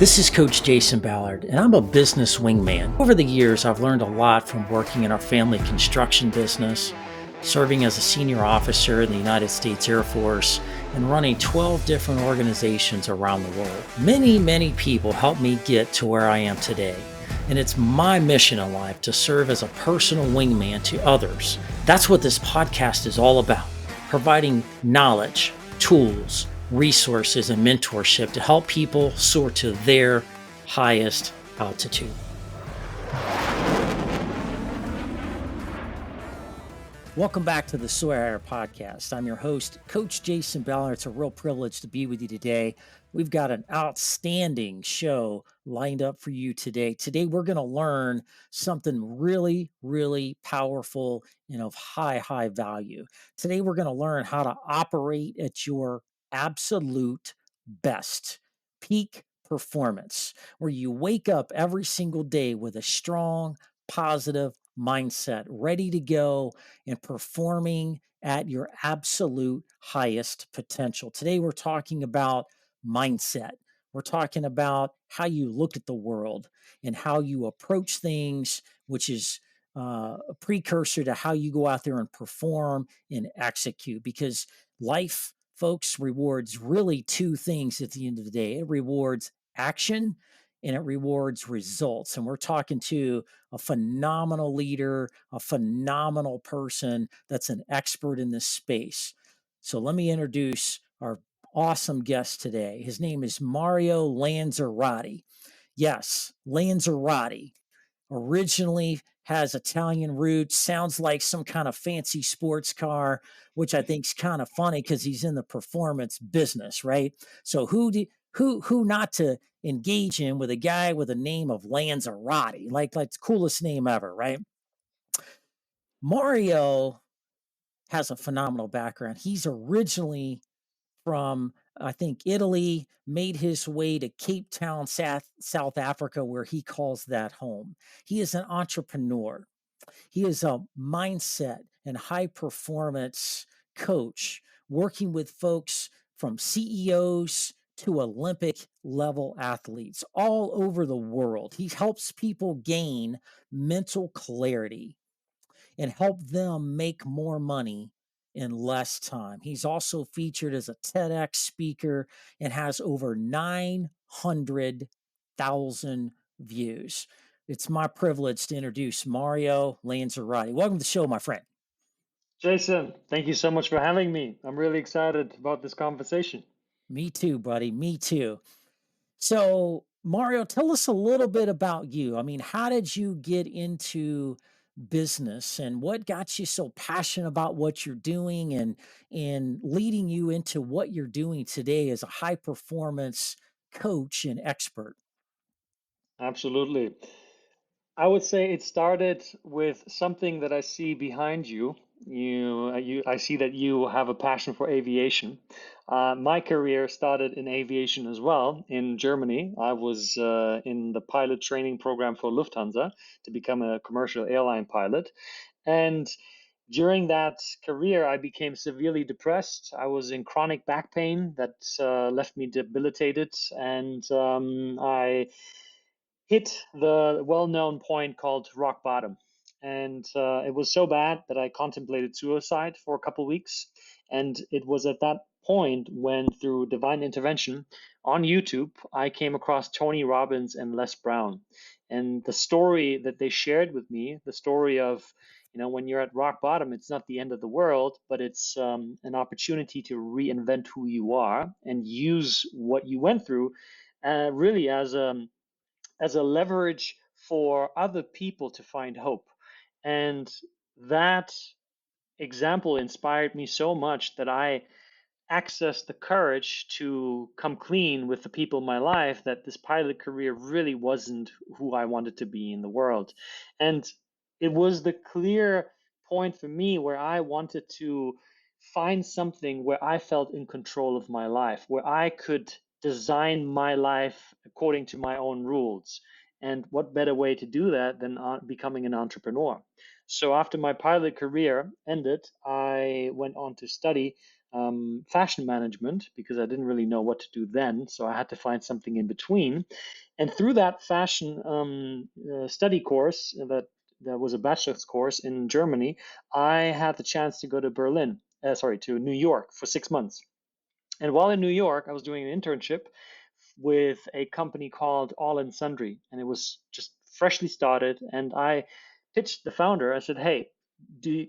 This is Coach Jason Ballard, and I'm a business wingman. Over the years, I've learned a lot from working in our family construction business, serving as a senior officer in the United States Air Force, and running 12 different organizations around the world. Many people helped me get to where I am today, and it's my mission in life to serve as a personal wingman to others. That's what this podcast is all about, providing knowledge, tools, resources, and mentorship to help people soar to their highest altitude. Welcome back to the Soar podcast. I'm your host, Coach Jason Ballard. It's a real privilege to be with you today. We've got an outstanding show lined up for you today. Today, we're going to learn something really powerful and of high value. Today, we're going to learn how to operate at your absolute best, peak performance, where you wake up every single day with a strong, positive mindset, ready to go and performing at your absolute highest potential. Today, we're talking about mindset. We're talking about how you look at the world and how you approach things, which is a precursor to how you go out there and perform and execute. Because life, folks, rewards really two things at the end of the day. It rewards action and it rewards results. And we're talking to a phenomenal leader, a phenomenal person that's an expert in this space. So let me introduce our awesome guest today. His name is Mario Lanzarotti. Yes, Lanzarotti. Originally has Italian roots, sounds like some kind of fancy sports car, which I think is kind of funny because he's in the performance business, right? So who not to engage in with a guy with a name of Lanzarotti, like the coolest name ever, right? Mario has a phenomenal background. He's originally from, I think, Italy, made his way to Cape Town, South Africa, where he calls that home. He is an entrepreneur. He is a mindset and high performance coach, working with folks from CEOs to Olympic level athletes all over the world. He helps people gain mental clarity and help them make more money in less time. He's also featured as a TEDx speaker and has over 900,000 views. It's my privilege to introduce Mario Lanzarotti. Welcome to the show, my friend. Jason, thank you so much for having me. I'm really excited about this conversation. Me too, buddy. Me too. So, Mario, tell us a little bit about you. I mean, how did you get into business and what got you so passionate about what you're doing and leading you into what you're doing today as a high performance coach and expert? Absolutely. I would say it started with something that I see behind you. I see that you have a passion for aviation. My career started in aviation as well in Germany. I was in the pilot training program for Lufthansa to become a commercial airline pilot. And during that career, I became severely depressed. I was in chronic back pain that left me debilitated, and I hit the well-known point called rock bottom. And it was so bad that I contemplated suicide for a couple of weeks. And it was at that point when, through divine intervention on YouTube, I came across Tony Robbins and Les Brown. And the story that they shared with me, the story of, when you're at rock bottom, it's not the end of the world, but it's an opportunity to reinvent who you are and use what you went through really as a leverage for other people to find hope. And that example inspired me so much that I accessed the courage to come clean with the people in my life that this pilot career really wasn't who I wanted to be in the world. And it was the clear point for me where I wanted to find something where I felt in control of my life, where I could design my life according to my own rules. And what better way to do that than becoming an entrepreneur? So after my pilot career ended, I went on to study fashion management because I didn't really know what to do then. So I had to find something in between. And through that fashion study course that was a bachelor's course in Germany, I had the chance to go to to New York for 6 months. And while in New York, I was doing an internship with a company called All and Sundry, and it was just freshly started. And I pitched the founder. I said, "Hey,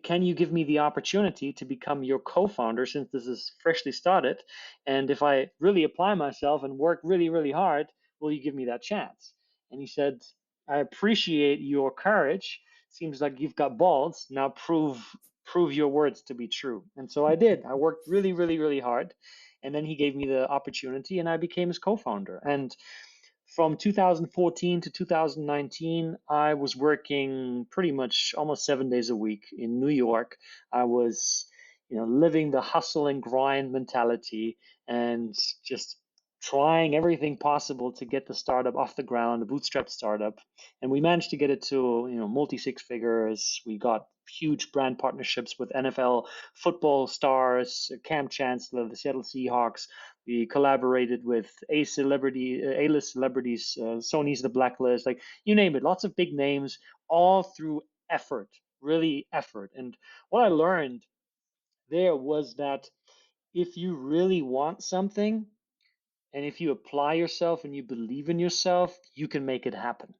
can you give me the opportunity to become your co-founder since this is freshly started? And if I really apply myself and work really, really hard, will you give me that chance?" And he said, "I appreciate your courage. Seems like you've got balls. Now prove your words to be true." And so I did. I worked really, really, really hard, and then he gave me the opportunity, and I became his co-founder. And from 2014 to 2019, I was working pretty much almost 7 days a week in New York. I was, living the hustle and grind mentality and just trying everything possible to get the startup off the ground, a bootstrap startup. And we managed to get it to, multi six figures. We got huge brand partnerships with NFL football stars, Cam Chancellor, the Seattle Seahawks. We collaborated with A-list celebrities, Sony's The Blacklist, like you name it, lots of big names, all through effort, really effort. And what I learned there was that if you really want something and if you apply yourself and you believe in yourself, you can make it happen.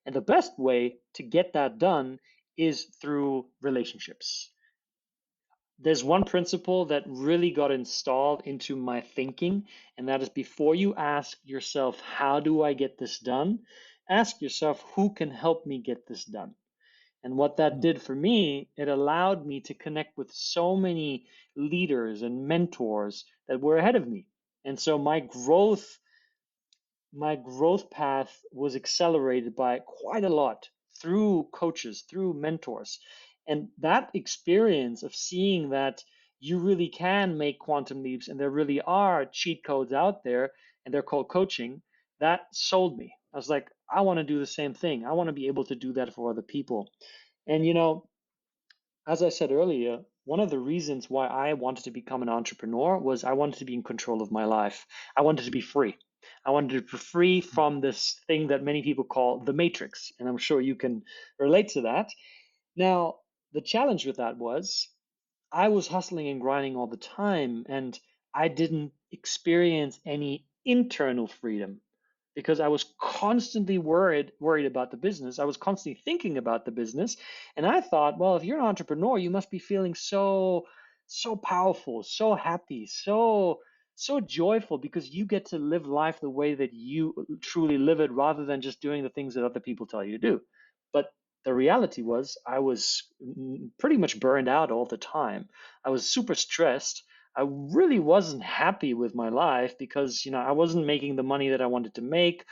And the best way to get that done is through relationships. There's one principle that really got installed into my thinking, and that is before you ask yourself, how do I get this done? Ask yourself, who can help me get this done? And what that Hmm. did for me, it allowed me to connect with so many leaders and mentors that were ahead of me. And so my growth path was accelerated by quite a lot through coaches, through mentors. And that experience of seeing that you really can make quantum leaps and there really are cheat codes out there and they're called coaching, that sold me. I was like, I want to do the same thing. I want to be able to do that for other people. And as I said earlier, one of the reasons why I wanted to become an entrepreneur was I wanted to be in control of my life. I wanted to be free. I wanted to be free from this thing that many people call the matrix. And I'm sure you can relate to that. Now, the challenge with that was I was hustling and grinding all the time, and I didn't experience any internal freedom because I was constantly worried about the business. I was constantly thinking about the business, and I thought, well, if you're an entrepreneur, you must be feeling so powerful, so happy, so joyful because you get to live life the way that you truly live it rather than just doing the things that other people tell you to do. But the reality was I was pretty much burned out all the time. I was super stressed. I really wasn't happy with my life because, I wasn't making the money that I wanted to make.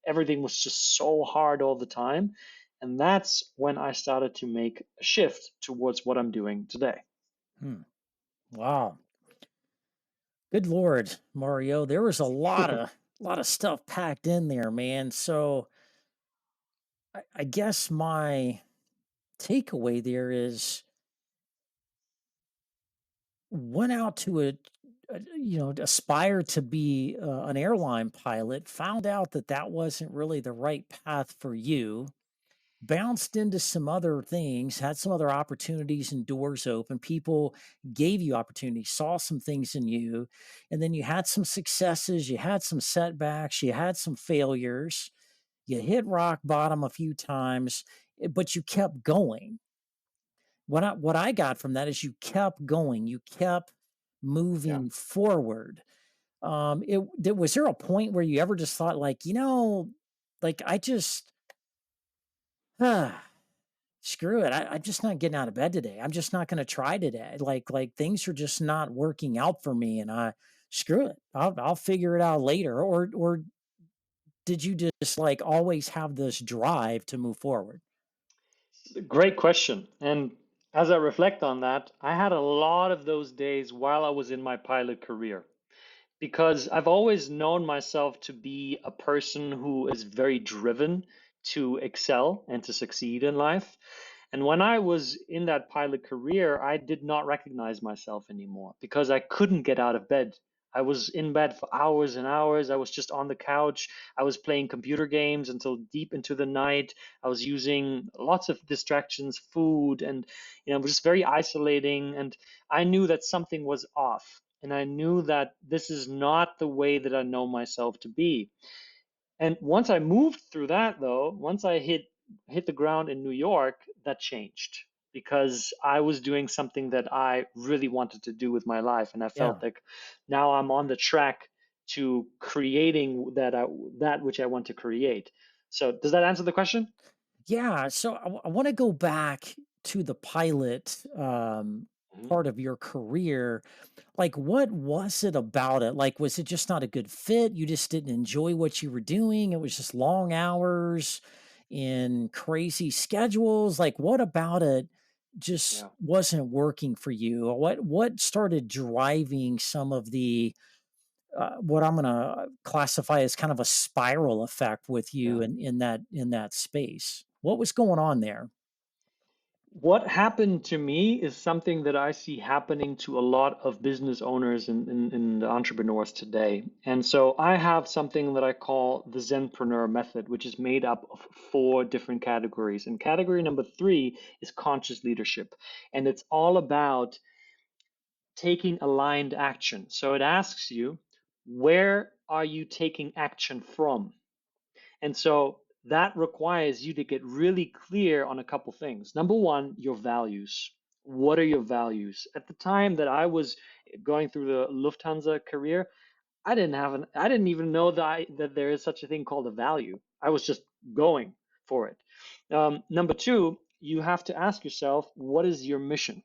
Everything was just so hard all the time. And that's when I started to make a shift towards what I'm doing today. Hmm. Wow. Good Lord, Mario. There was a lot of stuff packed in there, man. So I guess my takeaway there is went out to aspire to be an airline pilot, found out that that wasn't really the right path for you, bounced into some other things, had some other opportunities and doors open. People gave you opportunities, saw some things in you, and then you had some successes, you had some setbacks, you had some failures, you hit rock bottom a few times, but you kept going. What I got from that is you kept going, you kept Yeah. moving forward. Was there a point where you ever just thought like, like I just screw it. I'm just not getting out of bed today. I'm just not going to try today. Like things are just not working out for me, and I screw it. I'll figure it out later. Or did you just like always have this drive to move forward? Great question. And as I reflect on that, I had a lot of those days while I was in my pilot career because I've always known myself to be a person who is very driven to excel and to succeed in life. And when I was in that pilot career, I did not recognize myself anymore because I couldn't get out of bed. I was in bed for hours and hours. I was just on the couch. I was playing computer games until deep into the night. I was using lots of distractions, food, and it was just very isolating. And I knew that something was off. And I knew that this is not the way that I know myself to be. And once I moved through that, though, once I hit the ground in New York, that changed because I was doing something that I really wanted to do with my life, and I felt Yeah. like now I'm on the track to creating that which I want to create. So, does that answer the question? Yeah, so I want to go back to the pilot Mhm. part of your career. Like, what was it about it? Like, was it just not a good fit? You just didn't enjoy what you were doing? It was just long hours in crazy schedules. Like, what about it just Yeah. wasn't working for you? What started driving some of the what I'm gonna classify as kind of a spiral effect with you Yeah. in that space? What was going on there? What happened to me is something that I see happening to a lot of business owners and entrepreneurs today. And so I have something that I call the Zenpreneur method, which is made up of four different categories. And category number three is conscious leadership. And it's all about taking aligned action. So it asks you, where are you taking action from? And so that requires you to get really clear on a couple things. Number one, your values. What are your values? At the time that I was going through the Lufthansa career, I didn't even know that there is such a thing called a value. I was just going for it. Number two, you have to ask yourself, what is your mission?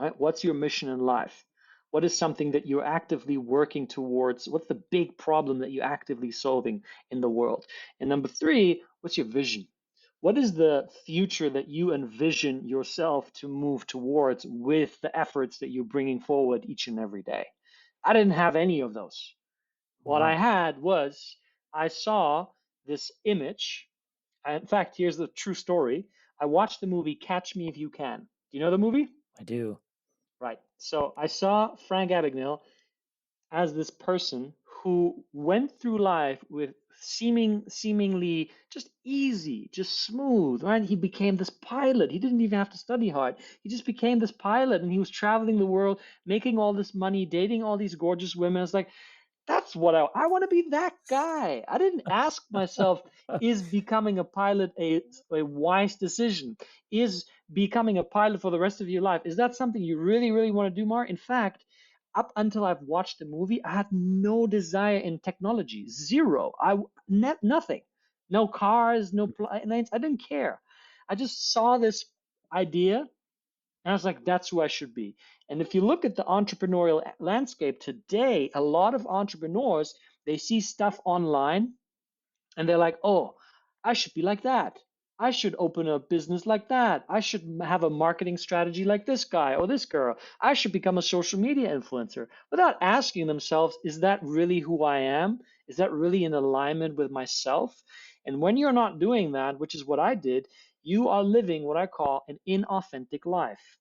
Right? What's your mission in life? What is something that you're actively working towards? What's the big problem that you're actively solving in the world? And number three, what's your vision? What is the future that you envision yourself to move towards with the efforts that you're bringing forward each and every day? I didn't have any of those. What I Wow, had was I saw this image. In fact, here's the true story. I watched the movie Catch Me If You Can. Do you know the movie? I do. Right. So I saw Frank Abagnale as this person who went through life with seemingly just easy, just smooth, right? He became this pilot. He didn't even have to study hard. He just became this pilot and he was traveling the world, making all this money, dating all these gorgeous women. It's like, that's what I want to be that guy. I didn't ask myself, is becoming a pilot a wise decision? Is becoming a pilot for the rest of your life, is that something you really, really want to do more? In fact, up until I've watched the movie, I had no desire in technology, zero. Nothing, no cars, no planes. I didn't care. I just saw this idea and I was like, that's who I should be. And if you look at the entrepreneurial landscape today, a lot of entrepreneurs, they see stuff online and they're like, oh, I should be like that. I should open a business like that. I should have a marketing strategy like this guy or this girl. I should become a social media influencer without asking themselves, is that really who I am? Is that really in alignment with myself? And when you're not doing that, which is what I did, you are living what I call an inauthentic life.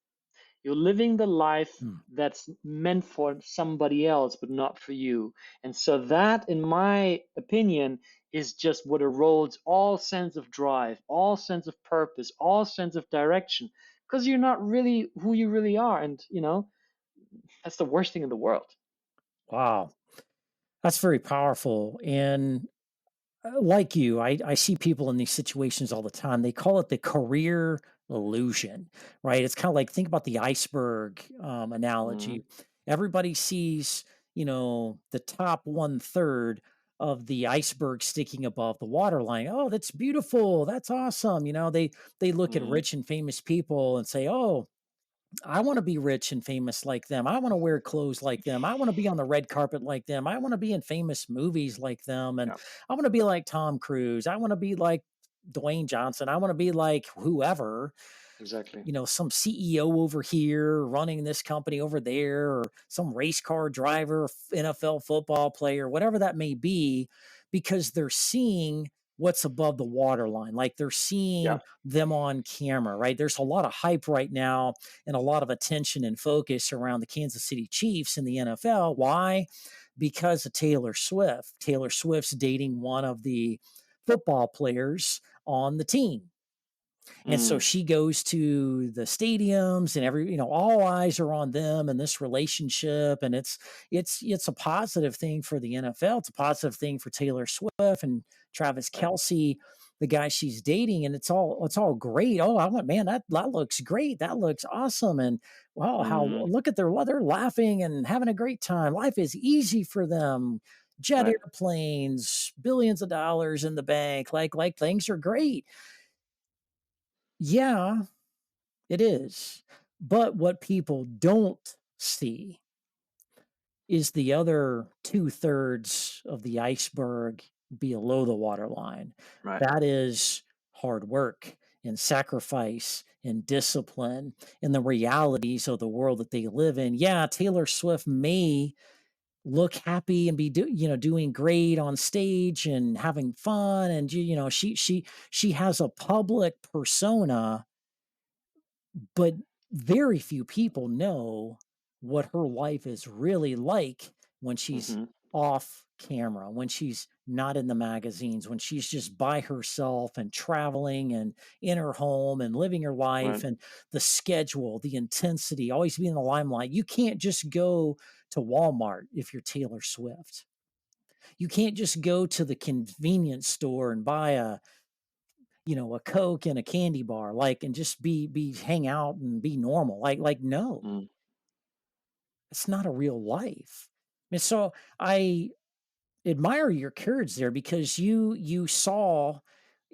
You're living the life Hmm. that's meant for somebody else, but not for you. And so, that, in my opinion, is just what erodes all sense of drive, all sense of purpose, all sense of direction, because you're not really who you really are. And, that's the worst thing in the world. Wow, that's very powerful. And like you, I see people in these situations all the time. They call it the career illusion, right? It's kind of like think about the iceberg Mm-hmm. analogy. Everybody sees, the top one third of the iceberg sticking above the waterline. Oh, that's beautiful. That's awesome. They look at Mm-hmm. rich and famous people and say, oh, I want to be rich and famous like them. I want to wear clothes like them. I want to be on the red carpet like them. I want to be in famous movies like them. And Yeah, I want to be like Tom Cruise. I want to be like Dwayne Johnson. I want to be like whoever, exactly. some CEO over here running this company over there, or some race car driver, NFL football player, whatever that may be, because they're seeing what's above the waterline. Like they're Yeah. seeing them on camera, right? There's a lot of hype right now and a lot of attention and focus around the Kansas City Chiefs in the NFL. Why? Because of Taylor Swift. Taylor Swift's dating one of the football players on the team. And so Mm, she goes to the stadiums and all eyes are on them and this relationship. And it's a positive thing for the NFL. It's a positive thing for Taylor Swift and Travis right. Kelsey, the guy she's dating. And it's all great. Oh, I went, man, that looks great. That looks awesome. And wow, how Mm, look at they're laughing and having a great time. Life is easy for them. Jet right. airplanes, billions of dollars in the bank, like things are great. Yeah, it is. But what people don't see is the other two-thirds of the iceberg below the waterline. Right. That is hard work and sacrifice and discipline and the realities of the world that they live in. Yeah, Taylor Swift may look happy and be doing great on stage and having fun, and she has a public persona, but very few people know what her life is really like when she's Hmm. off camera, when she's not in the magazines, when she's just by herself and traveling and in her home and living her life, Right. and the schedule, the intensity, always being in the limelight. You can't just go to Walmart if you're Taylor Swift. You can't just go to the convenience store and buy a Coke and a candy bar, like, and just be hang out and be normal. Like, no, Mm, it's not a real life. And so I admire your courage there because you saw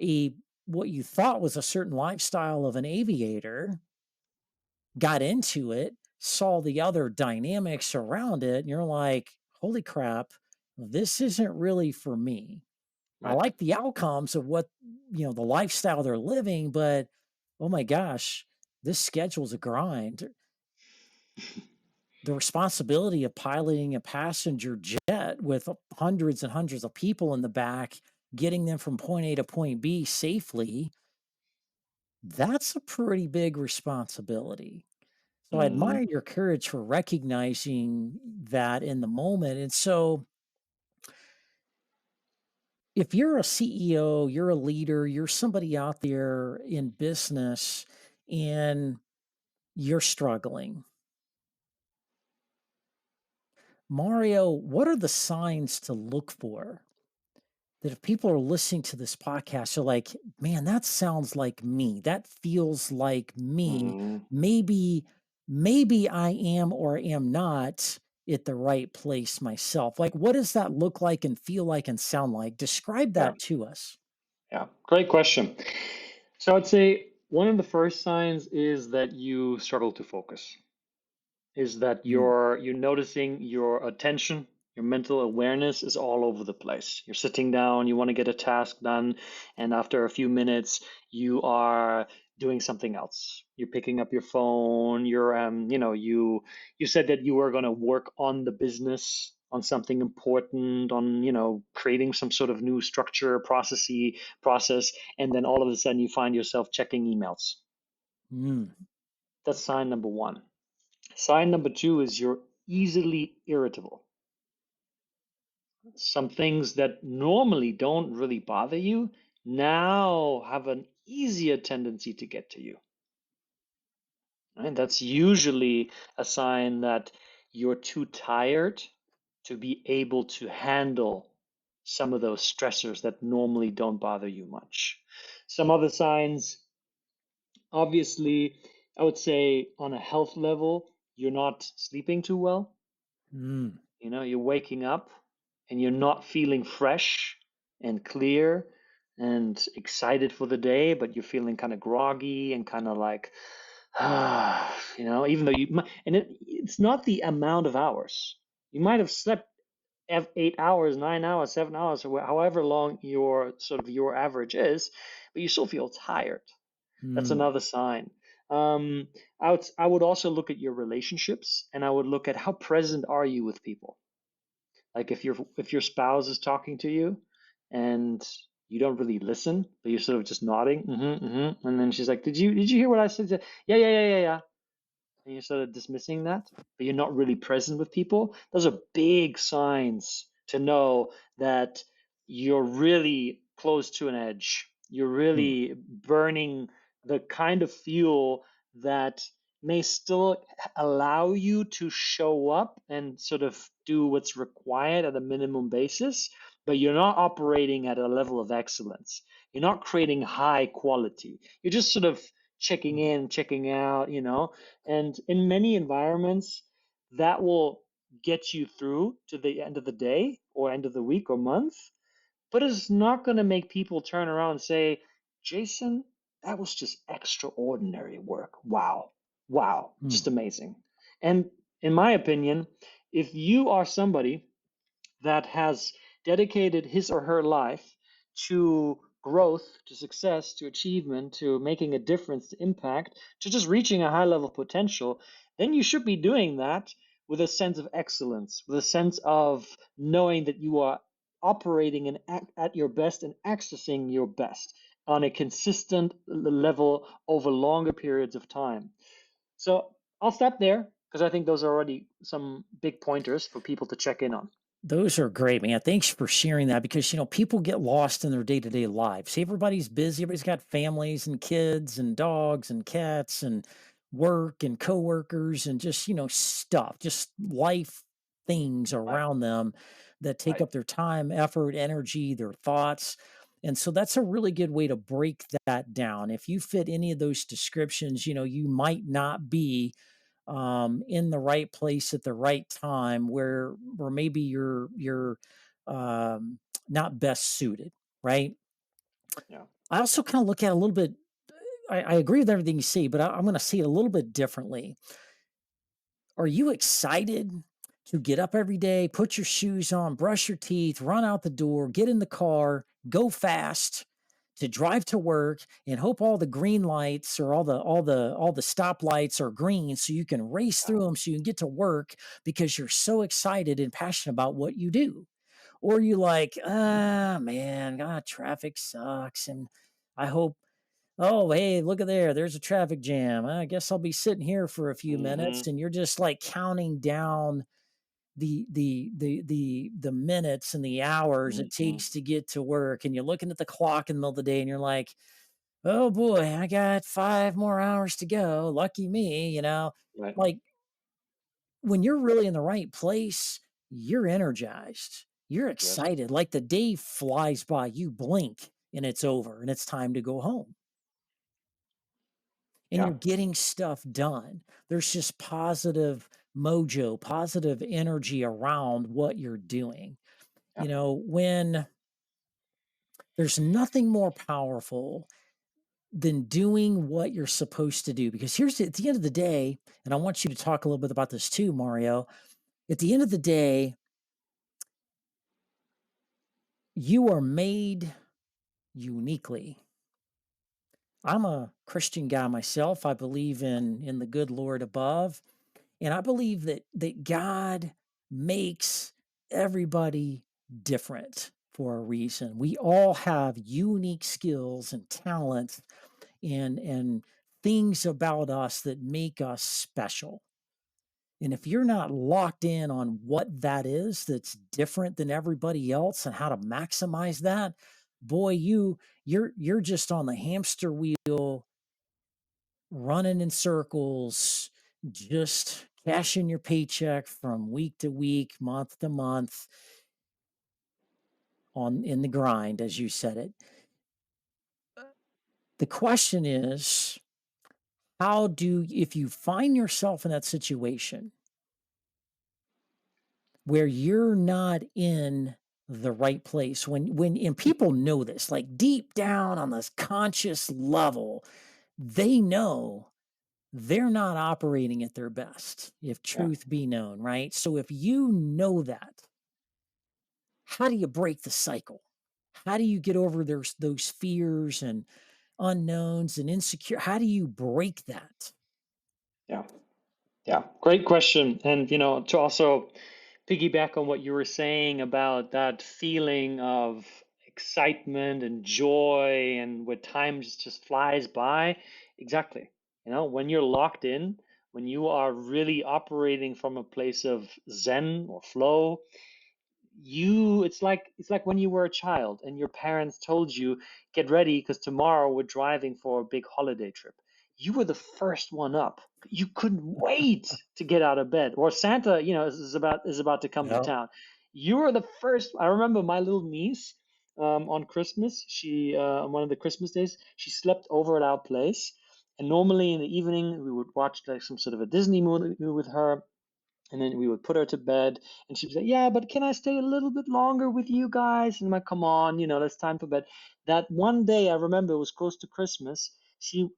a what you thought was a certain lifestyle of an aviator, got into it, saw the other dynamics around it, and you're like, holy crap, this isn't really for me. I right. like the outcomes of what, the lifestyle they're living, but oh my gosh, this schedule's a grind. The responsibility of piloting a passenger jet with hundreds and hundreds of people in the back, getting them from point A to point B safely, that's a pretty big responsibility. So I Hmm. admire your courage for recognizing that in the moment. And so if you're a CEO, you're a leader, you're somebody out there in business and you're struggling, Mario, what are the signs to look for that if people are listening to this podcast, they're like, man, that sounds like me. That feels like me. Hmm. Maybe I am or am not at the right place myself. Like, what does that look like and feel like and sound like? Describe Yeah. that to us. Yeah. Great question. So I'd say one of the first signs is that you struggle to focus. Is that Mm, you're noticing your attention, your mental awareness is all over the place. You're sitting down, you want to get a task done, and after a few minutes, you are doing something else. You're picking up your phone. You said that you were going to work on the business, on something important, on creating some sort of new structure, process, and then all of a sudden you find yourself checking emails. mm, That's sign number one. Sign number two is you're easily irritable. Some things that normally don't really bother you now have an easier tendency to get to you. And that's usually a sign that you're too tired to be able to handle some of those stressors that normally don't bother you much. Some other signs, obviously, I would say on a health level, you're not sleeping too well. mm, You're waking up and you're not feeling fresh and clear and excited for the day, but you're feeling kind of groggy and kind of like, even though and it's not the amount of hours. You might have slept 8 hours, 9 hours, 7 hours, or however long your average is, but you still feel tired. That's mm, another sign. I would also look at your relationships and I would look at how present are you with people. Like if your spouse is talking to you and you don't really listen, but you're sort of just nodding, and then she's like, did you hear what I said? Yeah, yeah, yeah, yeah, yeah, and you're sort of dismissing that, but you're not really present with people. Those are big signs to know that you're really close to an edge. You're Mm. really burning the kind of fuel that may still allow you to show up and sort of do what's required at a minimum basis, but you're not operating at a level of excellence. You're not creating high quality. You're just sort of checking Mm. in, checking out, and in many environments, that will get you through to the end of the day or end of the week or month, but it's not going to make people turn around and say, Jason, that was just extraordinary work. Wow. Wow. Just Mm. amazing. And in my opinion, if you are somebody that has dedicated his or her life to growth, to success, to achievement, to making a difference, to impact, to just reaching a high level of potential, then you should be doing that with a sense of excellence, with a sense of knowing that you are operating and at your best and accessing your best on a consistent level over longer periods of time. So I'll stop there because I think those are already some big pointers for people to check in on. Those are great, man. Thanks for sharing that because, people get lost in their day to day lives. Everybody's busy. Everybody's got families and kids and dogs and cats and work and coworkers and just, stuff, just life things Right. around them that take Right. up their time, effort, energy, their thoughts. And so that's a really good way to break that down. If you fit any of those descriptions, you might not be in the right place at the right time where maybe you're um, not best suited, right? Yeah. I also kind of look at it a little bit. I agree with everything you say, but I'm going to see it a little bit differently. Are you excited to get up every day, put your shoes on, brush your teeth, run out the door, get in the car, go fast to drive to work and hope all the green lights or all the stoplights are green so you can race Yeah. through them so you can get to work because you're so excited and passionate about what you do? Or you like, ah man, traffic sucks and I hope. Oh, hey, look at there. There's a traffic jam. I guess I'll be sitting here for a few Hmm. minutes, and you're just like counting down the minutes and the hours it Hmm. takes to get to work. And you're looking at the clock in the middle of the day, and you're like, "Oh boy, I got 5 more hours to go. Lucky me." Right. Like when you're really in the right place, you're energized. You're Yes. excited. Like the day flies by. You blink, and it's over, and it's time to go home and Yeah. you're getting stuff done. There's just positive mojo, positive energy around what you're doing. Yeah. When there's nothing more powerful than doing what you're supposed to do. Because here's at the end of the day, and I want you to talk a little bit about this too, Mario. At the end of the day, you are made uniquely. I'm a Christian guy myself. I believe in the good Lord above. And I believe that God makes everybody different for a reason. We all have unique skills and talents and things about us that make us special. And if you're not locked in on what that is that's different than everybody else and how to maximize that, boy, you're just on the hamster wheel running in circles, just cashing your paycheck from week to week, month to month on in the grind, as you said it. The question is, if you find yourself in that situation where you're not in the right place, and people know this, like deep down on this conscious level, they know they're not operating at their best, if Yeah. truth be known, right? So if you know that, how do you break the cycle? How do you get over those fears and unknowns and insecure? How do you break that? Yeah. Yeah. Great question. And, to also piggyback on what you were saying about that feeling of excitement and joy and where time just flies by. Exactly. When you're locked in, when you are really operating from a place of zen or flow, it's like when you were a child and your parents told you, get ready because tomorrow we're driving for a big holiday trip. You were the first one up. You couldn't wait to get out of bed. Or Santa, is about to come to Yeah. town. You were the first. I remember my little niece, on Christmas, she on one of the Christmas days, she slept over at our place. And normally in the evening we would watch like some sort of a Disney movie with her, and then we would put her to bed, and she'd say, "Yeah, but can I stay a little bit longer with you guys?" And I'm like, "Come on, it's time for bed." That one day, I remember it was close to Christmas. She,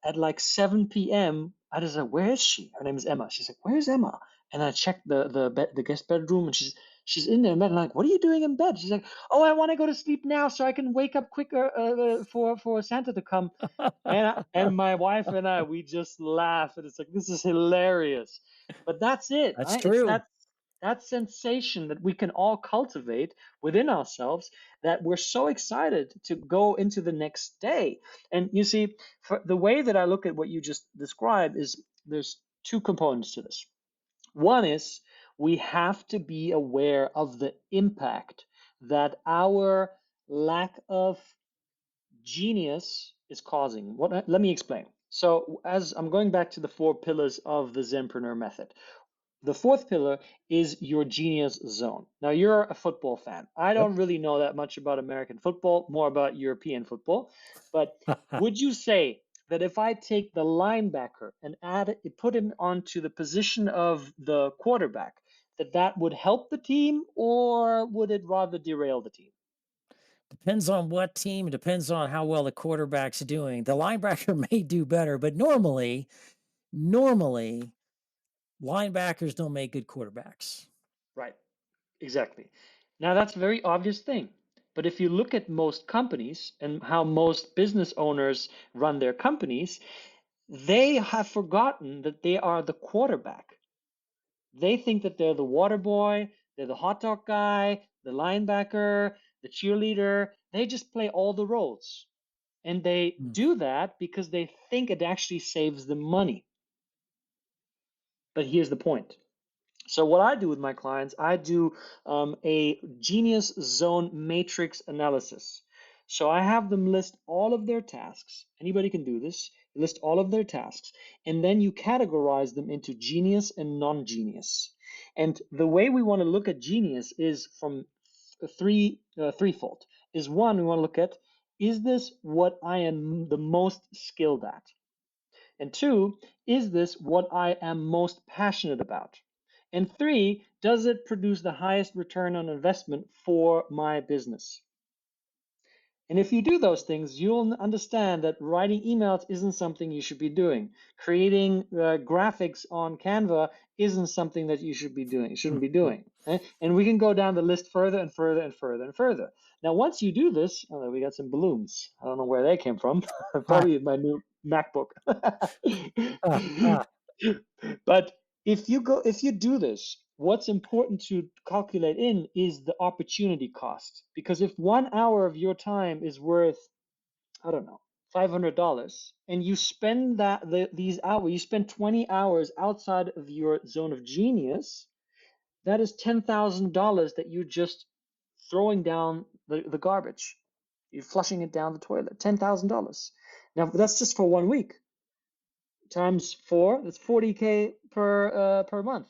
at like 7 p.m., I just said, "Where is she?" Her name is Emma. She's like, "Where's Emma?" And I checked the guest bedroom, and she's in there in bed. And I'm like, "What are you doing in bed?" She's like, "Oh, I want to go to sleep now so I can wake up quicker for Santa to come." And my wife and I, we just laugh, and it's like, this is hilarious. But that's it, That's right? It's true. that sensation that we can all cultivate within ourselves, that we're so excited to go into the next day. And you see, for the way that I look at what you just described is, there's two components to this. One is, we have to be aware of the impact that our lack of genius is causing. Let me explain. So, as I'm going back to the four pillars of the Zenpreneur method, the fourth pillar is your genius zone. Now, you're a football fan. I Yep. don't really know that much about American football, more about European football. But would you say that if I take the linebacker and put him onto the position of the quarterback, that would help the team, or would it rather derail the team? Depends on what team, it depends on how well the quarterback's doing. The linebacker may do better, but normally linebackers don't make good quarterbacks. Right. Exactly. Now, that's a very obvious thing. But if you look at most companies and how most business owners run their companies, they have forgotten that they are the quarterback. They think that they're the water boy, they're the hot dog guy, the linebacker, the cheerleader. They just play all the roles. And they Mm. do that because they think it actually saves them money. But here's the point. So what I do with my clients, I do a genius zone matrix analysis. So I have them list all of their tasks. Anybody can do this. You list all of their tasks, and then you categorize them into genius and non-genius. And the way we want to look at genius is from threefold. Is one, we want to look at, is this what I am the most skilled at? And two, is this what I am most passionate about? And three, does it produce the highest return on investment for my business? And if you do those things, you'll understand that writing emails isn't something you should be doing. Creating graphics on Canva isn't something that you shouldn't be doing. And we can go down the list further and further and further and further. Now, once you do this, oh, we got some balloons. I don't know where they came from. Ha, Probably my new MacBook. ha, ha. But if you do this, what's important to calculate in is the opportunity cost. Because if 1 hour of your time is worth, I don't know, $500, and you spend these hours, you spend 20 hours outside of your zone of genius, that is $10,000 that you're just throwing down the garbage. You're flushing it down the toilet. $10,000. Now, that's just for 1 week. Times four, that's 40K per month.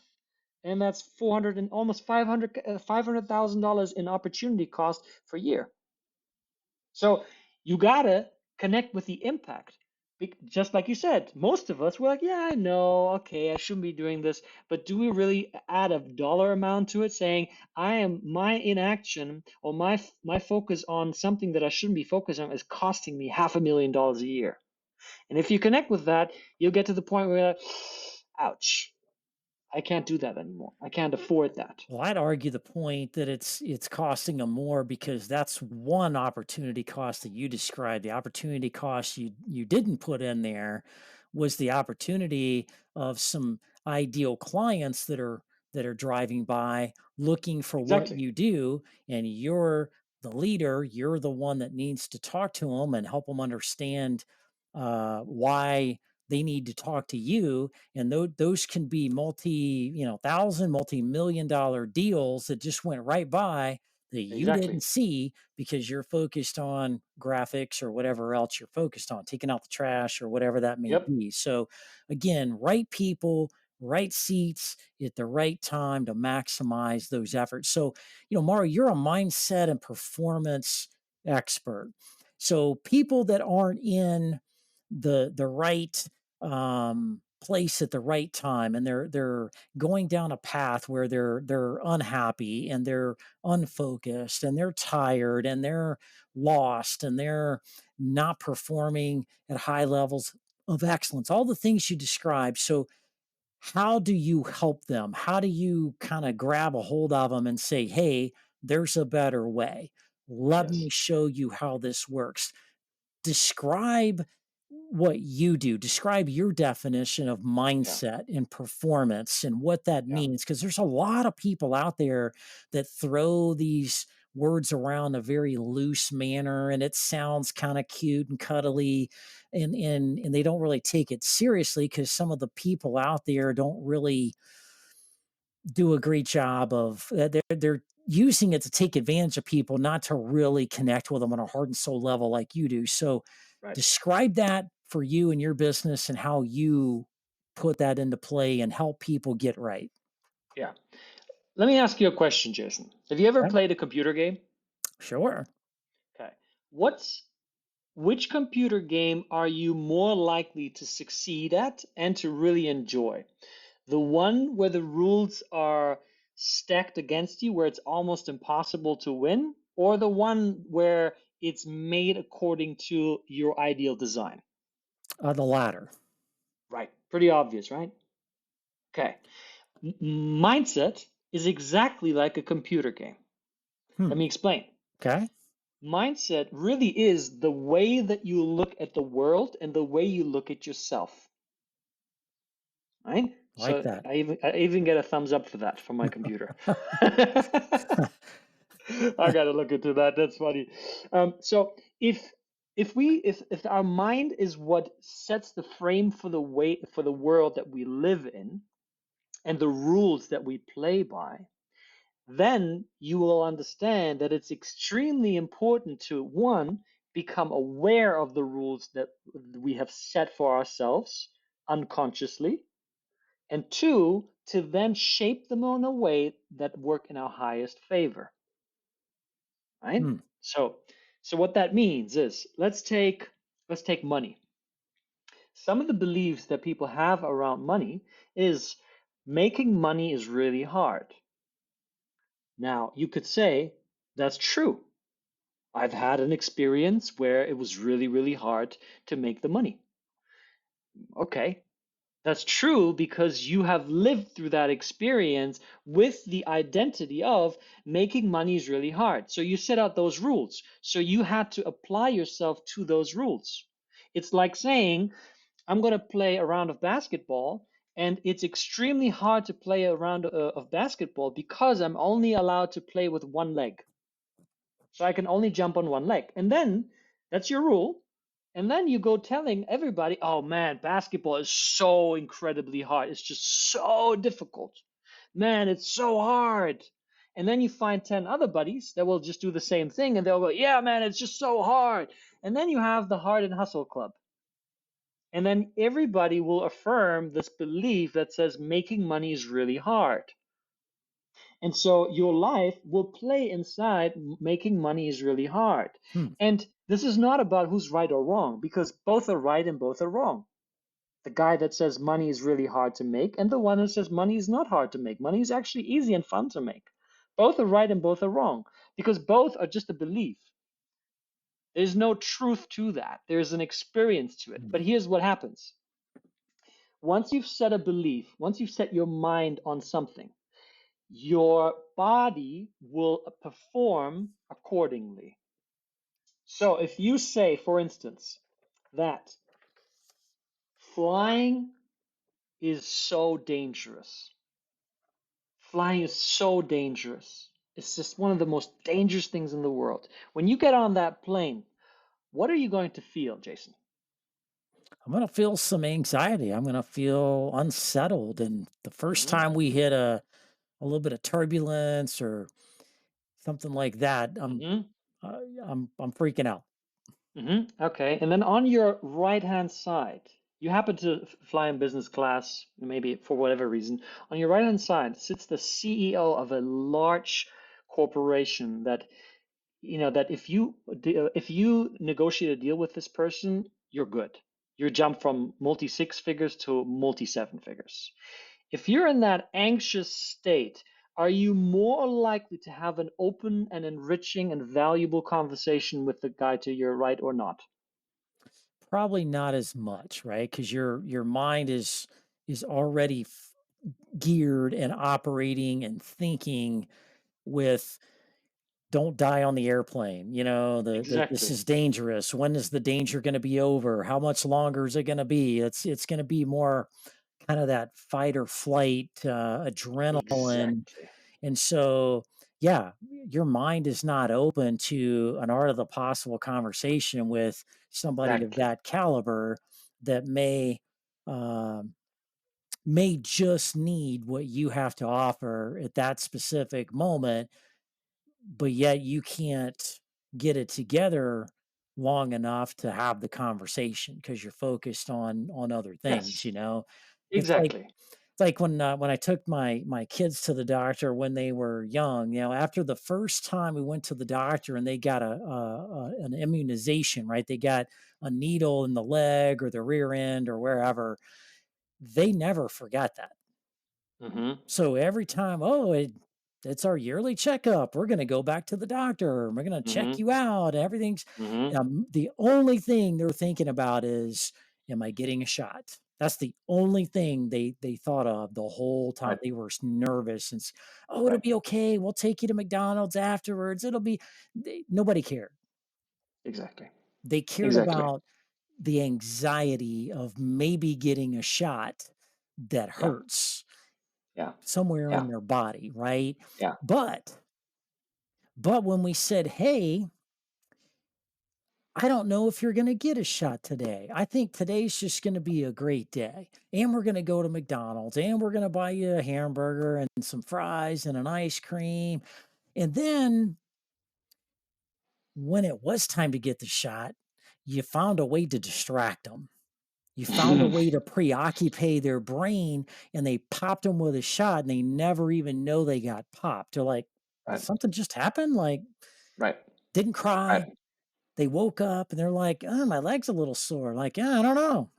And that's 400 and almost $500,000 in opportunity cost per year. So you gotta connect with the impact. Just like you said, most of us, we're like, yeah, I know, okay, I shouldn't be doing this. But do we really add a dollar amount to it, saying my inaction, or my focus on something that I shouldn't be focused on is costing me $500,000 a year? And if you connect with that, you'll get to the point where you're like, ouch, I can't do that anymore. I can't afford that. Well, I'd argue the point that it's costing them more because that's one opportunity cost that you described. The opportunity cost you didn't put in there was the opportunity of some ideal clients that are driving by looking for what Exactly. you do, and you're the leader, you're the one that needs to talk to them and help them understand why they need to talk to you. And those can be thousand, multi-million dollar deals that just went right by that you Exactly. didn't see because you're focused on graphics or whatever else you're focused on, taking out the trash or whatever that may Yep. be. So, again, right people, right seats at the right time to maximize those efforts. So, Mario, you're a mindset and performance expert. So, people that aren't in the right place at the right time, and they're going down a path where they're unhappy and they're unfocused and they're tired and they're lost and they're not performing at high levels of excellence, all the things you described. So how do you help them? How do you kind of grab a hold of them and say, hey, there's a better way? Let me Yes. show you how this works. Describe what you do. Describe your definition of Yeah. mindset and performance and what that Yeah. means. Because there's a lot of people out there that throw these words around a very loose manner and it sounds kind of cute and cuddly and they don't really take it seriously because some of the people out there don't really do a great job of they're using it to take advantage of people, not to really connect with them on a heart and soul level like you do. So Right. describe that for you and your business and how you put that into play and help people get right. Yeah. Let me ask you a question, Jason. Have you ever Okay. played a computer game? Sure. Okay. What's which computer game are you more likely to succeed at and to really enjoy? The one where the rules are stacked against you, where it's almost impossible to win, or the one where it's made according to your ideal design? The latter. Right. Pretty obvious, right? Okay. Mindset is exactly like a computer game. Hmm. Let me explain. Okay. Mindset really is the way that you look at the world and the way you look at yourself, right? Like So that. I even get a thumbs up for that from my computer. I gotta look into that. That's funny. So if our mind is what sets the frame for the way for the world that we live in and the rules that we play by, then you will understand that it's extremely important to one, become aware of the rules that we have set for ourselves unconsciously, and two, to then shape them in a way that work in our highest favor, right? Hmm. So what that means is let's take money. Some of the beliefs that people have around money is making money is really hard. Now, you could say that's true. I've had an experience where it was really, really hard to make the money. Okay, that's true because you have lived through that experience with the identity of making money is really hard. So you set out those rules. So you had to apply yourself to those rules. It's like saying, I'm going to play a round of basketball, and it's extremely hard to play a round of basketball because I'm only allowed to play with one leg. So I can only jump on one leg. And then that's your rule. And then you go telling everybody, oh man, basketball is so incredibly hard. It's just so difficult. Man, it's so hard. And then you find 10 other buddies that will just do the same thing and they'll go, yeah, man, it's just so hard. And then you have the Hard and Hustle Club. And then everybody will affirm this belief that says making money is really hard. And so your life will play inside making money is really hard. Hmm. And this is not about who's right or wrong, because both are right and both are wrong. The guy that says money is really hard to make, and the one that says money is not hard to make. Money is actually easy and fun to make. Both are right and both are wrong, because both are just a belief. There's no truth to that. There's an experience to it. Hmm. But here's what happens. Once you've set a belief, once you've set your mind on something, your body will perform accordingly. So if you say, for instance, that flying is so dangerous, flying is so dangerous. It's just one of the most dangerous things in the world. When you get on that plane, what are you going to feel, Jason? I'm gonna feel some anxiety. I'm gonna feel unsettled. And the first Hmm. time we hit a little bit of turbulence or something like that, Hmm. I'm freaking out. Okay. And then on your right-hand side, you happen to fly in business class, maybe for whatever reason. On your right-hand side sits the CEO of a large corporation that, that if you negotiate a deal with this person, you're good. You jump from multi six figures to multi seven figures. If you're in that anxious state, are you more likely to have an open and enriching and valuable conversation with the guy to your right or not? Probably not as much, right? Because your mind is already geared and operating and thinking with don't die on the airplane. This Exactly. is dangerous. When is the danger going to be over? How much longer is it going to be? It's going to be more kind of that fight or flight adrenaline. Exactly. And so, yeah, your mind is not open to an art of the possible conversation with somebody of Exactly. that caliber that um, may just need what you have to offer at that specific moment, but yet you can't get it together long enough to have the conversation because you're focused on other things. Yes. It's like Exactly. when I took my kids to the doctor when they were young. After the first time we went to the doctor and they got an immunization, right? They got a needle in the leg or the rear end or wherever. They never forgot that. Hmm. So every time, it's our yearly checkup. We're going to go back to the doctor. We're going to check Hmm. you out. Everything's Hmm. the only thing they're thinking about is, am I getting a shot? That's the only thing they thought of the whole time. Right. They were nervous and, oh, it'll Right. be okay. We'll take you to McDonald's afterwards. Nobody cared. Exactly. They cared Exactly. about the anxiety of maybe getting a shot that Yeah. hurts Yeah. somewhere Yeah. in their body, right? Yeah. But but when we said, "Hey, I don't know if you're gonna get a shot today. I think today's just gonna be a great day, and we're gonna go to McDonald's, and we're gonna buy you a hamburger and some fries and an ice cream." And then when it was time to get the shot, you found a way to distract them. You found a way to preoccupy their brain, and they popped them with a shot, and they never even know they got popped. They're like, "Did Right. something just happen?" Like, Right. didn't cry. Right. They woke up and they're like, "Oh, my leg's a little sore." Like, "Yeah, I don't know.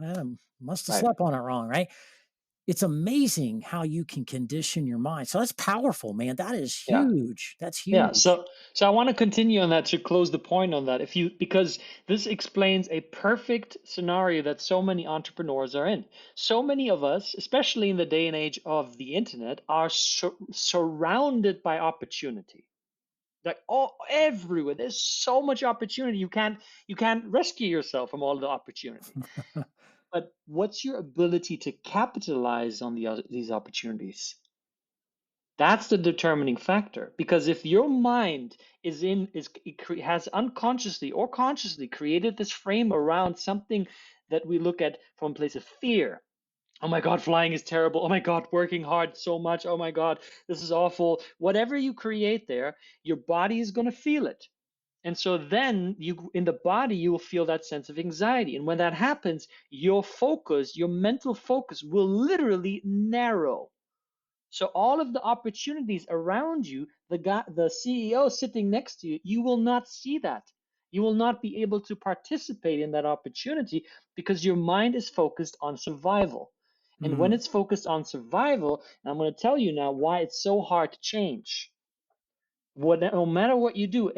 Must have Right. slept on it wrong," right? It's amazing how you can condition your mind. So that's powerful, man. That is Yeah. huge. That's Yeah, huge. so I want to continue on that to close the point on that. If you Because this explains a perfect scenario that so many entrepreneurs are in. So many of us, especially in the day and age of the internet, are surrounded by opportunity. Like all everywhere, there's so much opportunity. You can't rescue yourself from all the opportunity. But what's your ability to capitalize on these opportunities? That's the determining factor. Because if your mind has unconsciously or consciously created this frame around something that we look at from a place of fear. Oh my God, flying is terrible. Oh my God, working hard so much. Oh my God, this is awful. Whatever you create there, your body is going to feel it. And so then in the body, you will feel that sense of anxiety. And when that happens, your mental focus will literally narrow. So all of the opportunities around you, the CEO sitting next to you, you will not see that. You will not be able to participate in that opportunity because your mind is focused on survival. And when Mm, it's focused on survival, and I'm going to tell you now why it's so hard to change. No matter what you do,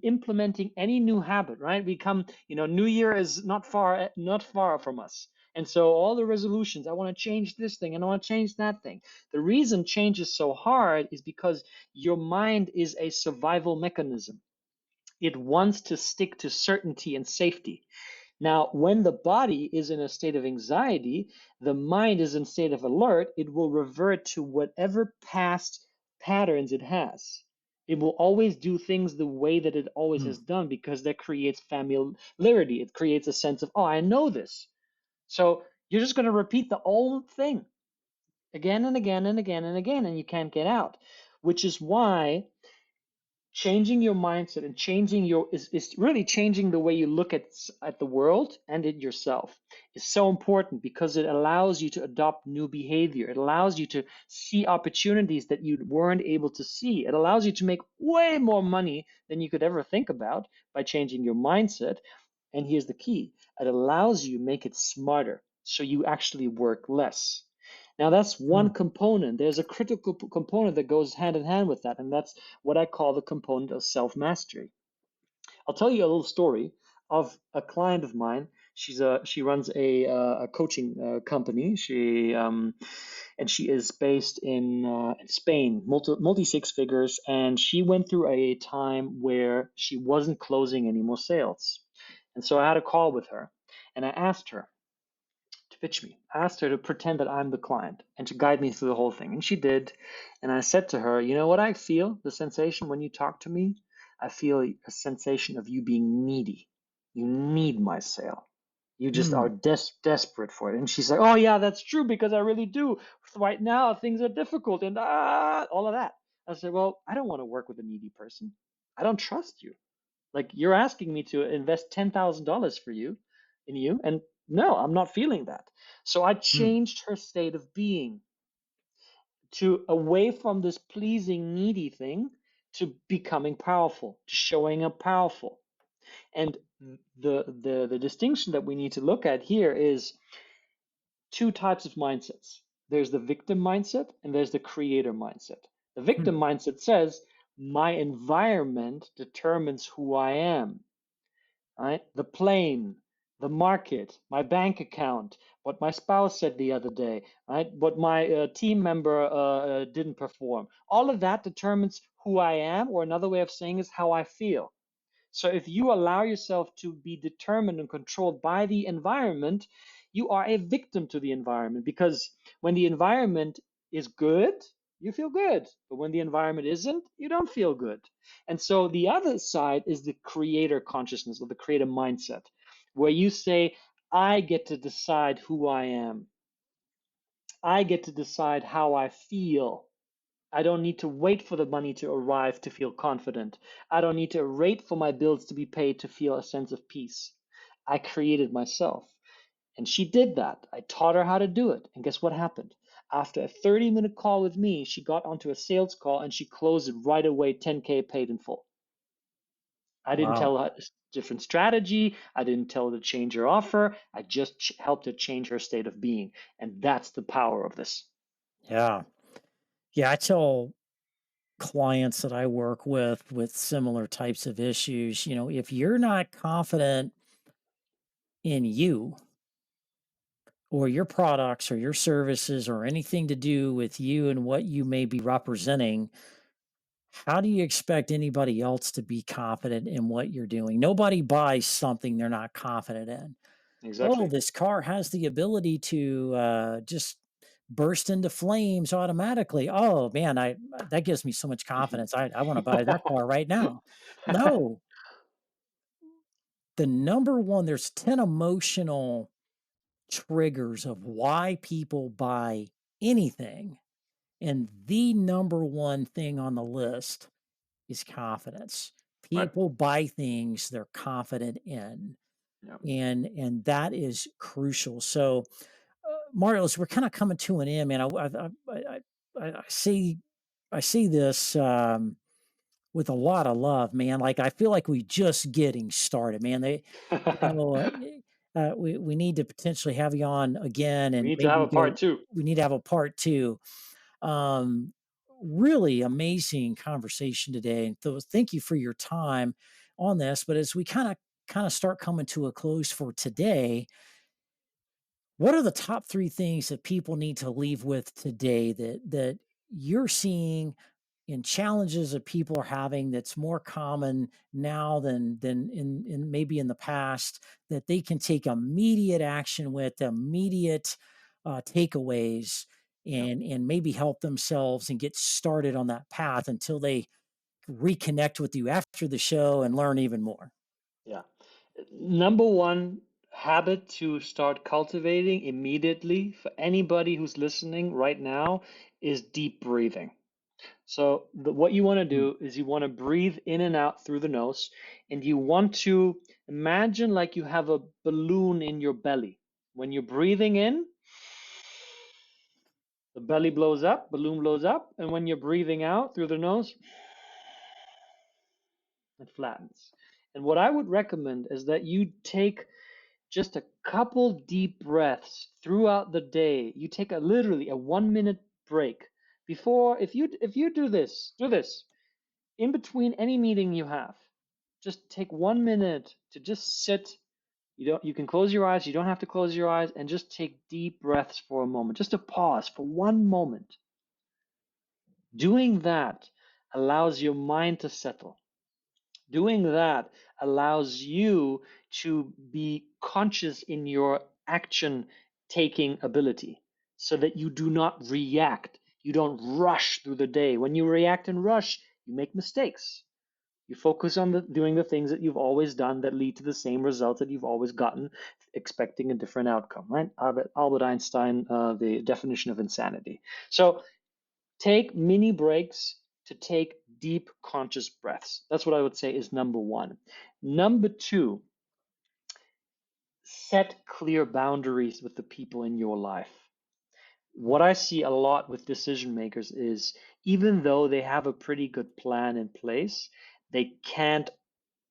implementing any new habit, right? New Year is not far from us. And so all the resolutions, I want to change this thing and I want to change that thing. The reason change is so hard is because your mind is a survival mechanism. It wants to stick to certainty and safety. Now, when the body is in a state of anxiety, the mind is in a state of alert, it will revert to whatever past patterns it has. It will always do things the way that it always Hmm. has done because that creates familiarity. It creates a sense of, oh, I know this. So you're just going to repeat the old thing again and again and again and again, and you can't get out, which is why changing your mindset and changing your is really changing the way you look at the world and at yourself is so important because it allows you to adopt new behavior. It allows you to see opportunities that you weren't able to see. It allows you to make way more money than you could ever think about by changing your mindset. And here's the key: it allows you to make it smarter so you actually work less. Now, that's one Hmm. component. There's a critical component that goes hand in hand with that, and that's what I call the component of self mastery. I'll tell you a little story of a client of mine. She runs a coaching company. She is based in Spain, multi six figures, and she went through a time where she wasn't closing any more sales. And so I had a call with her, and I asked her to pitch me. I asked her to pretend that I'm the client and to guide me through the whole thing. And she did. And I said to her, you know what I feel? The sensation when you talk to me? I feel a sensation of you being needy. You need my sale. You just are Hmm. desperate for it. And she's like, oh, yeah, that's true because I really do. Right now, things are difficult and all of that. I said, well, I don't want to work with a needy person. I don't trust you. Like you're asking me to invest $10,000 for you in you, and no, I'm not feeling that. So I Hmm. changed her state of being to away from this pleasing, needy thing to becoming powerful, to showing up powerful. And the distinction that we need to look at here is two types of mindsets. There's the victim mindset and there's the creator mindset. The victim Hmm. mindset says, my environment determines who I am. Right? The plane, the market, my bank account, what my spouse said the other day, right? What my team member didn't perform. All of that determines who I am, or another way of saying is how I feel. So if you allow yourself to be determined and controlled by the environment, you are a victim to the environment because when the environment is good, you feel good. But when the environment isn't, you don't feel good. And so the other side is the creator consciousness or the creator mindset, where you say, I get to decide who I am. I get to decide how I feel. I don't need to wait for the money to arrive to feel confident. I don't need to wait for my bills to be paid to feel a sense of peace. I created myself. And she did that. I taught her how to do it. And guess what happened? After a 30-minute call with me, she got onto a sales call and she closed it right away, 10K paid in full. I didn't Wow. tell her a different strategy. I didn't tell her to change her offer. I just helped her change her state of being. And that's the power of this. Yeah. Yeah. I tell clients that I work with similar types of issues, if you're not confident in you or your products or your services or anything to do with you and what you may be representing, how do you expect anybody else to be confident in what you're doing? Nobody buys something they're not confident in. Oh, Exactly. this car has the ability to just burst into flames automatically. Oh man, I that gives me so much confidence. I want to buy that car right now. No, the number one, there's 10 emotional triggers of why people buy anything. And the number one thing on the list is confidence. Right. People buy things they're confident in. Yeah. And that is crucial. So Mario, as we're kind of coming to an end, man, I see this with a lot of love, man. Like I feel like we just getting started, man. We need to potentially have you on again, We and need to have maybe a part two. we need to have a part two. Um, Really amazing conversation today, and so thank you for your time on this. But as we kind of start coming to a close for today, what are the top 3 things that people need to leave with today that you're seeing in challenges that people are having that's more common now than in maybe in the past that they can take immediate action with, immediate, takeaways Yeah. and maybe help themselves and get started on that path until they reconnect with you after the show and learn even more? Yeah. Number one habit to start cultivating immediately for anybody who's listening right now is deep breathing. So what you want to Mm. do is you want to breathe in and out through the nose, and you want to imagine like you have a balloon in your belly. When you're breathing in, the belly blows up, balloon blows up, and when you're breathing out through the nose, it flattens. And what I would recommend is that you take just a couple deep breaths throughout the day. You take a literally a 1 minute break before. If you do this in between any meeting you have. Just take 1 minute to just sit. You can close your eyes, you don't have to close your eyes, and just take deep breaths for a moment. Just a pause for 1 moment. Doing that allows your mind to settle. Doing that allows you to be conscious in your action taking ability so that you do not react. You don't rush through the day. When you react and rush, you make mistakes. You focus on doing the things that you've always done that lead to the same results that you've always gotten, expecting a different outcome, right? Albert Einstein, the definition of insanity. So take mini breaks to take deep conscious breaths. That's what I would say is number one. Number two, set clear boundaries with the people in your life. What I see a lot with decision makers is even though they have a pretty good plan in place, they can't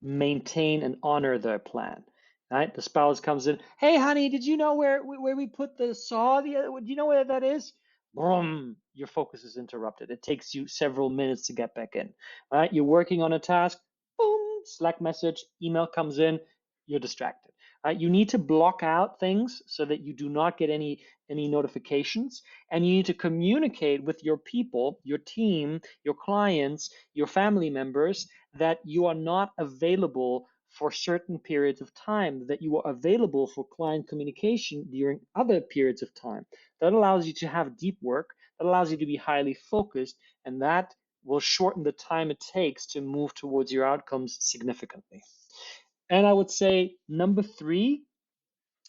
maintain and honor their plan. Right? The spouse comes in, hey, honey, did you know where we put the saw? Do you know where that is? Boom, your focus is interrupted. It takes you several minutes to get back in. Right? You're working on a task, boom, Slack message, email comes in, you're distracted. Right? You need to block out things so that you do not get any notifications, and you need to communicate with your people, your team, your clients, your family members that you are not available for certain periods of time, that you are available for client communication during other periods of time. That allows you to have deep work, that allows you to be highly focused, and that will shorten the time it takes to move towards your outcomes significantly. And I would say number three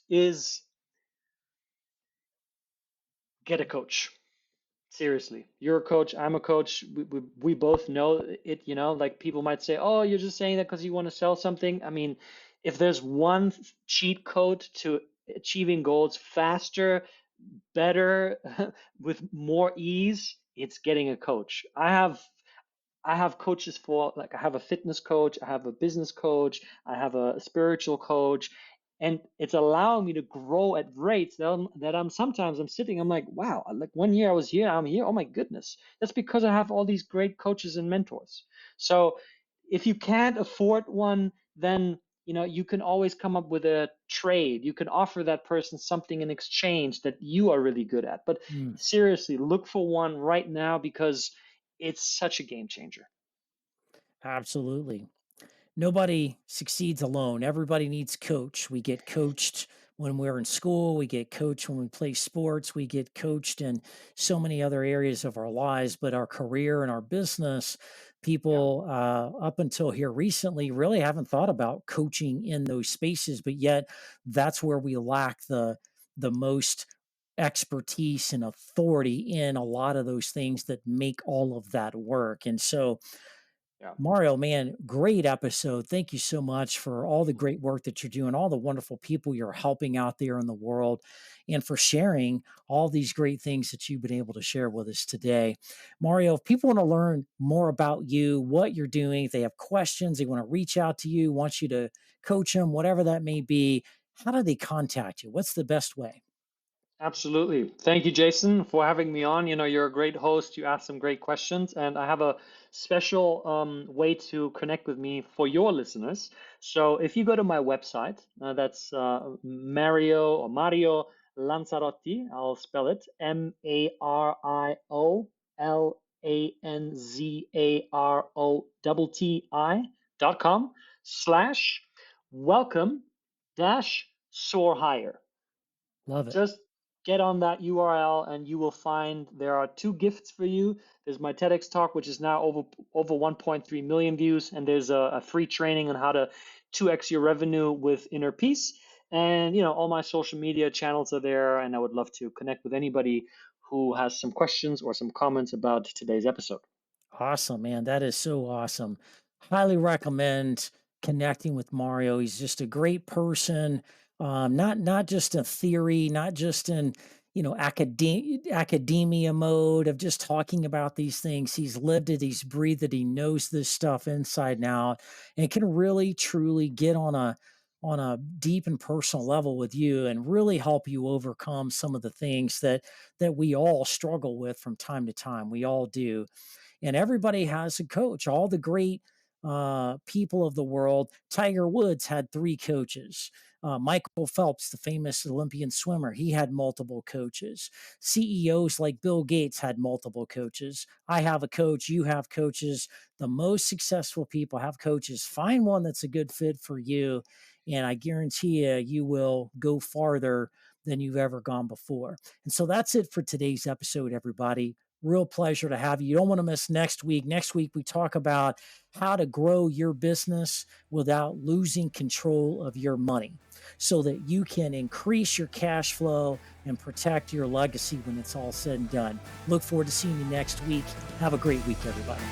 is get a coach. Seriously, you're a coach, I'm a coach. We both know it, like people might say, oh, you're just saying that because you want to sell something. I mean, if there's one cheat code to achieving goals faster, better, with more ease, it's getting a coach. I have coaches for, like, I have a fitness coach, I have a business coach, I have a spiritual coach, and it's allowing me to grow at rates that I'm sometimes I'm sitting, I'm like, wow, like 1 year I was here, I'm here. Oh my goodness. That's because I have all these great coaches and mentors. So if you can't afford one, then you can always come up with a trade. You can offer that person something in exchange that you are really good at. But Mm. seriously, look for one right now because it's such a game changer. Absolutely. Nobody succeeds alone. Everybody needs coach. We get coached when we're in school, we get coached when we play sports, we get coached in so many other areas of our lives, but our career and our business, Yeah, people up until here recently really haven't thought about coaching in those spaces, but yet that's where we lack the most expertise and authority in a lot of those things that make all of that work. And so yeah. Mario, man, great episode. Thank you so much for all the great work that you're doing, all the wonderful people you're helping out there in the world, and for sharing all these great things that you've been able to share with us today. Mario, if people want to learn more about you, what you're doing, if they have questions, they want to reach out to you, want you to coach them, whatever that may be, how do they contact you? What's the best way? Absolutely. Thank you, Jason, for having me on. You're a great host. You asked some great questions, and I have a special way to connect with me for your listeners. So if you go to my website, that's Mario Lanzarotti. I'll spell it MARIOLanzarotti.com/welcome dash soar higher. Love it. Just get on that URL and you will find there are two gifts for you. There's my TEDx talk, which is now over 1.3 million views, and there's a free training on how to 2x your revenue with inner peace. And all my social media channels are there, and I would love to connect with anybody who has some questions or some comments about today's episode. Awesome, man. That is so awesome. Highly recommend connecting with Mario. He's just a great person. Not just a theory, not just in academia mode of just talking about these things. He's lived it, he's breathed it, he knows this stuff inside and out, and can really truly get on a deep and personal level with you and really help you overcome some of the things that we all struggle with from time to time. We all do, and everybody has a coach. All the great people of the world. Tiger Woods had three coaches. Michael Phelps, the famous Olympian swimmer, he had multiple coaches. CEOs like Bill Gates had multiple coaches. I have a coach. You have coaches. The most successful people have coaches. Find one that's a good fit for you, and I guarantee you, you will go farther than you've ever gone before. And so that's it for today's episode, everybody. Real pleasure to have you. You don't want to miss next week. Next week, we talk about how to grow your business without losing control of your money so that you can increase your cash flow and protect your legacy when it's all said and done. Look forward to seeing you next week. Have a great week, everybody.